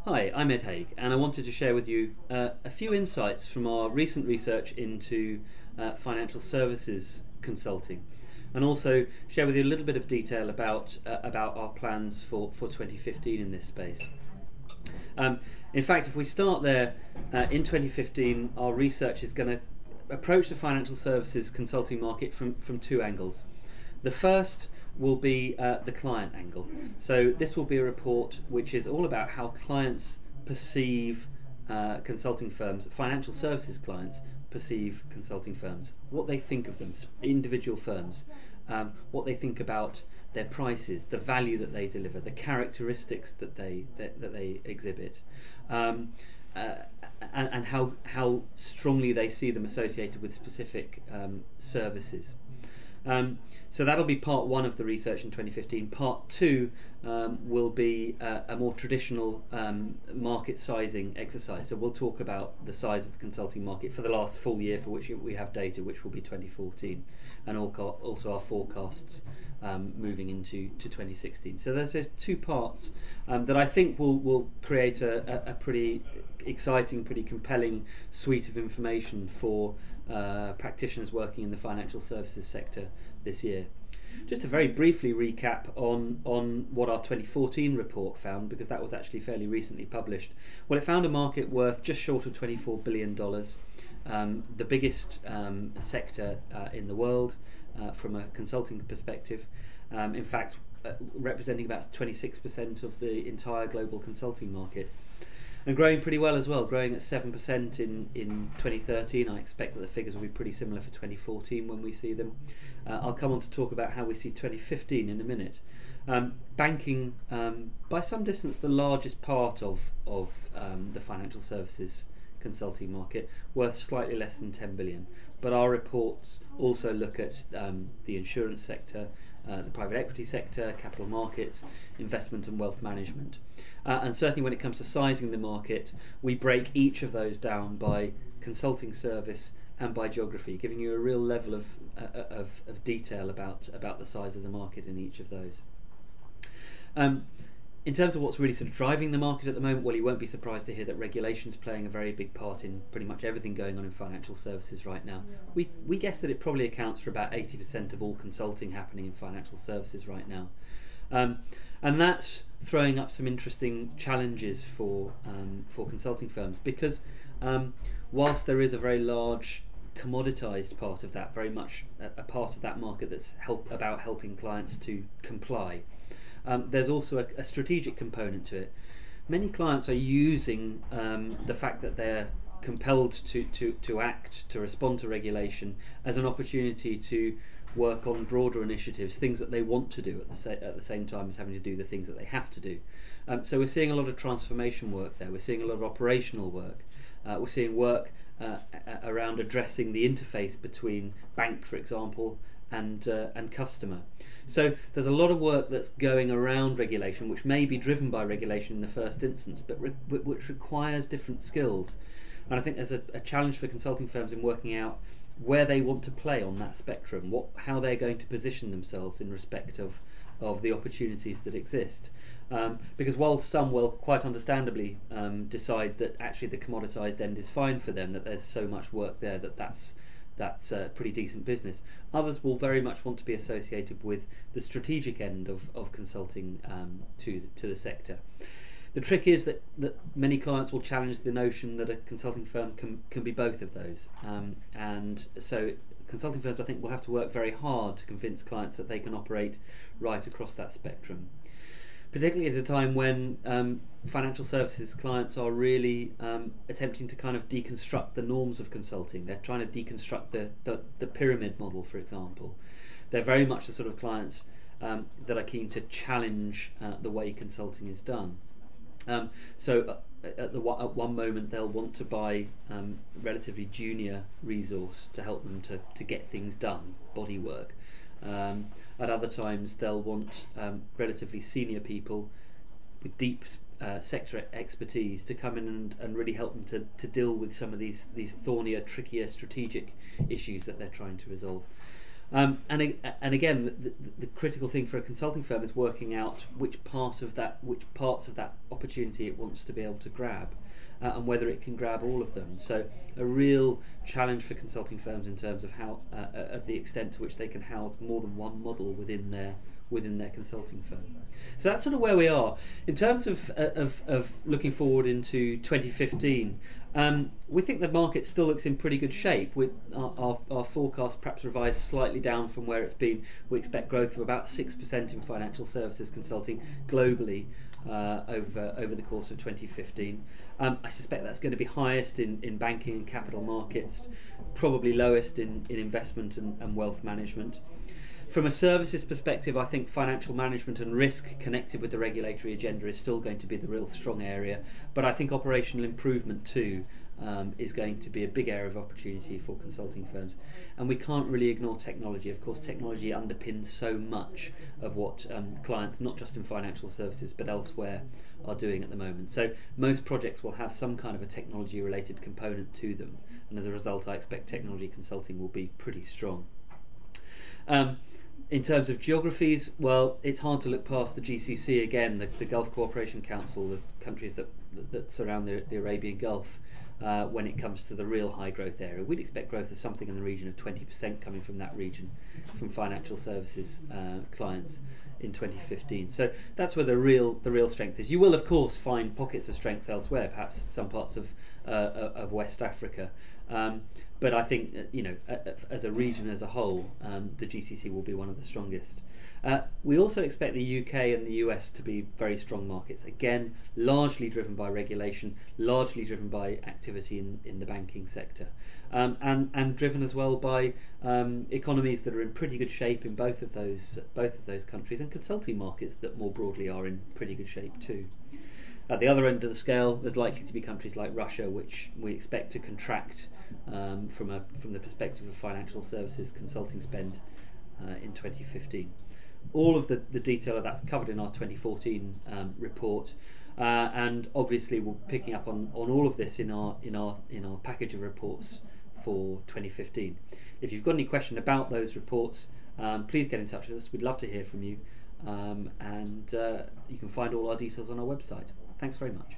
Hi, I'm Ed Haigh, and I wanted to share with you a few insights from our recent research into financial services consulting, and also share with you a little bit of detail about our plans for 2015 in this space. Um, in fact, if we start there, in 2015, our research is going to approach the financial services consulting market from two angles. The first will be the client angle. So this will be a report which is all about how clients perceive consulting firms, financial services clients perceive consulting firms, what they think of them, individual firms, what they think about their prices, the value that they deliver, the characteristics that they exhibit, and how strongly they see them associated with specific services. So that'll be part one of the research in 2015. Part two will be a more traditional market sizing exercise. So we'll talk about the size of the consulting market for the last full year for which we have data, which will be 2014, and also our forecasts moving into 2016. So there's two parts that I think will create a pretty exciting, pretty compelling suite of information for practitioners working in the financial services sector this year. Just to very briefly recap on what our 2014 report found, because that was actually fairly recently published. Well, it found a market worth just short of $24 billion, the biggest sector in the world from a consulting perspective. In fact, representing about 26% of the entire global consulting market. And growing pretty well as well, growing at 7% in 2013. I expect that the figures will be pretty similar for 2014 when we see them. I'll come on to talk about how we see 2015 in a minute. Banking, by some distance, the largest part of the financial services consulting market, worth slightly less than 10 billion. But our reports also look at the insurance sector, the private equity sector, capital markets, investment and wealth management. And certainly when it comes to sizing the market, we break each of those down by consulting service and by geography, giving you a real level of detail about the size of the market in each of those. In terms of what's really sort of driving the market at the moment, well, you won't be surprised to hear that regulation is playing a very big part in pretty much everything going on in financial services right now. We guess that it probably accounts for about 80% of all consulting happening in financial services right now. And that's throwing up some interesting challenges for consulting firms, because whilst there is a very large commoditized part of that, very much a part of that market that's about helping clients to comply, there's also a strategic component to it. Many clients are using the fact that they're compelled to act, to respond to regulation, as an opportunity to work on broader initiatives, things that they want to do at the same time as having to do the things that they have to do. So we're seeing a lot of transformation work there. We're seeing a lot of operational work. We're seeing work around addressing the interface between bank, for example, and customer. So there's a lot of work that's going around regulation, which may be driven by regulation in the first instance, but which requires different skills. And I think there's a challenge for consulting firms in working out where they want to play on that spectrum, how they're going to position themselves in respect of the opportunities that exist. Because while some will quite understandably decide that actually the commoditized end is fine for them, that there's so much work there that's a pretty decent business, others will very much want to be associated with the strategic end of consulting to the sector. The trick is that many clients will challenge the notion that a consulting firm can be both of those, and so consulting firms, I think, will have to work very hard to convince clients that they can operate right across that spectrum, particularly at a time when financial services clients are really attempting to kind of deconstruct the norms of consulting. They're trying to deconstruct the pyramid model, for example. They're very much the sort of clients that are keen to challenge the way consulting is done. So at one moment they'll want to buy relatively junior resource to help them to get things done, body work. At other times they'll want relatively senior people with deep sector expertise to come in and really help them to deal with some of these thornier, trickier strategic issues that they're trying to resolve. And again, the critical thing for a consulting firm is working out which parts of that opportunity it wants to be able to grab, and whether it can grab all of them. So a real challenge for consulting firms in terms of how of the extent to which they can house more than one model within their consulting firm. So that's sort of where we are in terms of looking forward into 2015. We think the market still looks in pretty good shape, with our forecast perhaps revised slightly down from where it's been. We expect growth of about 6% in financial services consulting globally over the course of 2015. I suspect that's going to be highest in banking and capital markets, probably lowest in investment and wealth management. From a services perspective, I think financial management and risk connected with the regulatory agenda is still going to be the real strong area, but I think operational improvement too is going to be a big area of opportunity for consulting firms. And we can't really ignore technology. Of course, technology underpins so much of what clients, not just in financial services but elsewhere, are doing at the moment. So most projects will have some kind of a technology related component to them, and as a result I expect technology consulting will be pretty strong. In terms of geographies, well, it's hard to look past the GCC again, the Gulf Cooperation Council, the countries that surround the Arabian Gulf, when it comes to the real high growth area. We'd expect growth of something in the region of 20% coming from that region, from financial services clients in 2015. So that's where the real strength is. You will of course find pockets of strength elsewhere, perhaps some parts of West Africa. But I think as a region as a whole, the GCC will be one of the strongest. We also expect the UK and the US to be very strong markets, again largely driven by regulation, largely driven by activity in the banking sector, and driven as well by economies that are in pretty good shape in both of those countries, and consulting markets that more broadly are in pretty good shape too. At the other end of the scale, there's likely to be countries like Russia, which we expect to contract from the perspective of financial services consulting spend in 2015. All of the detail of that's covered in our 2014 report, and obviously we're picking up on all of this in our package of reports for 2015. If you've got any question about those reports, please get in touch with us. We'd love to hear from you, and you can find all our details on our website. Thanks very much.